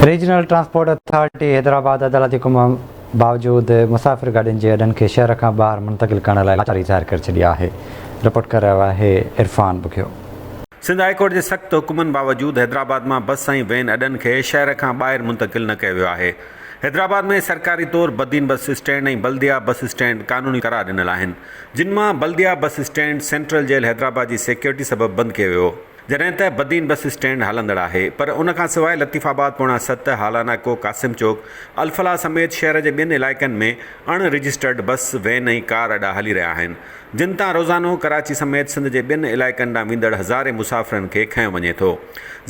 Regional transport authority Hyderabad अदालती हुकुम बावजूद मुसाफ़िर गाॾियुनि जे अॾनि खे शहर खां ॿाहिरि मुंतक़िल करण लाइ लाचारी ज़ाहिर करे छॾी आहे। रिपोर्ट करे रहियो आहे इरफान बुखियो। सिंध हाई कोर्ट जे सख़्त हुकुमनि बावजूद हैदराबाद में बस ऐं वैन अॾनि खे शहर खां ॿाहिरि मुंतक़िल न कयो वियो आहे। हैदराबाद में सरकारी तौर बदीन बस स्टैंड ऐं बल्दिया बस स्टैंड कानूनी करार ॾिनल आहिनि, जिन मां बल्दिया bus stand central jail Hyderabad जी सिक्योरिटी सबबि बंदि कयो वियो, जॾहिं त बदीन बस स्टैंड हलंदड़ आहे। पर उन खां सवाइ लतीफ़ाबाद पोणा 7 हालानाको कासिम चौक अल्फला समेत शहर जे ॿियनि इलाइक़नि में अणरजिस्टर्ड बस वैन ऐं कार अॾा हली रहिया आहिनि, जिन तां रोज़ानो कराची समेत सिंध जे ॿियनि इलाइक़नि ॾांहुं वेंदड़ हज़ारे मुसाफ़िरनि खे खंयो वञे थो।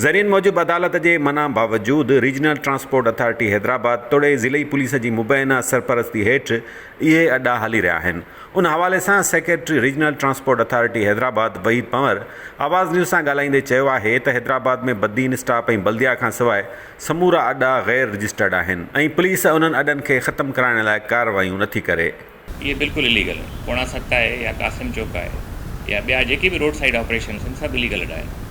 ज़रीन मूजिबि अदालत जे मना बावजूद रीजनल ट्रांसपोर्ट अथॉरिटी हैदराबाद तोड़े ज़िले पुलिस जी मुबैना सरपरस्ती हेठि इहे अॾा हली रहिया आहिनि। उन हवाले सां secretary regional transport authority Hyderabad Waheed Panwar आवाज़ न्यूज़ सां ॻाल्हाईंदे चयो आहे त हैदराबाद में बदीन स्टॉप ऐं बल्दिया खां सवाइ समूरा अॾा गैर रजिस्टर्ड आहिनि ऐं पुलिस उन्हनि अॾनि खे ख़तमु कराइण लाइ कार्रवायूं नथी करे। ये बिल्कुल इलीगल है। पोणा 7 है या कासिम चौक है या ॿिया जेके भी रोड साइड ऑपरेशन आहिनि सभु इलीगल अॾा आहिनि।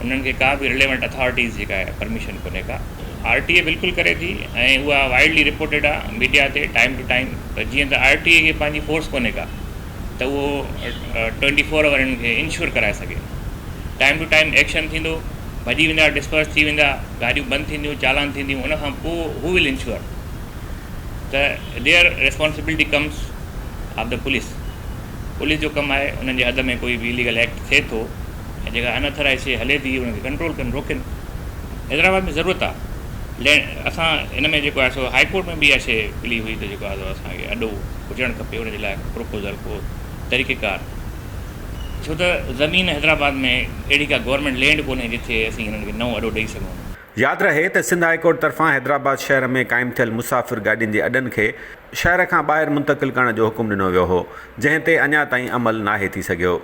उन्हनि खे का भी रिलेवेंट अथॉरिटीज़ जेका आहे परमिशन कोन्हे का। RTA बिल्कुलु करे थी ऐं उहा वाइडली रिपोर्टेड आहे मीडिया ते टाइम टू टाइम। पर जीअं त RTA खे पंहिंजी फोर्स कोन्हे का त उहो 24 आवर हिननि खे इंश्योर कराए सघे। टाइम टू टाइम एक्शन थींदो, भॼी वेंदा, डिस्पर्स थी वेंदा, गाॾियूं बंदि थींदियूं, चालान थींदियूं, उन खां पोइ हू विल इंश्योर त their responsibility comes of the police. Police जो कमु आहे उन्हनि जे हद में कोई बि इलीगल एक्ट थिए थो ऐं जेका अनऑथराइज़ शइ हले थी उनखे कंट्रोल कनि, रोकनि। हैदराबाद में ज़रूरत आहे असां हिन में जेको आहे सो हाई कोर्ट में बि इहा शइ मिली हुई त जेको आहे सो असांखे अॾो हुजणु खपे, उनजे लाइ प्रोपोज़ल को तरीक़ेकार। छो त ज़मीन हैदराबाद में अहिड़ी का गवर्नमेंट लैंड कोन्हे जिथे असीं हिननि खे नओं अॾो ॾेई सघूं। यादि रहे त सिंध हाई कोर्ट तरफ़ां हैदराबाद शहर में क़ाइमु थियल मुसाफ़िर गाॾियुनि जे अॾनि खे शहर खां ॿाहिरि मुंतक़िल करण जो हुकुम ॾिनो वियो हो, जंहिं ते अञा ताईं अमल नाहे थी सघियो।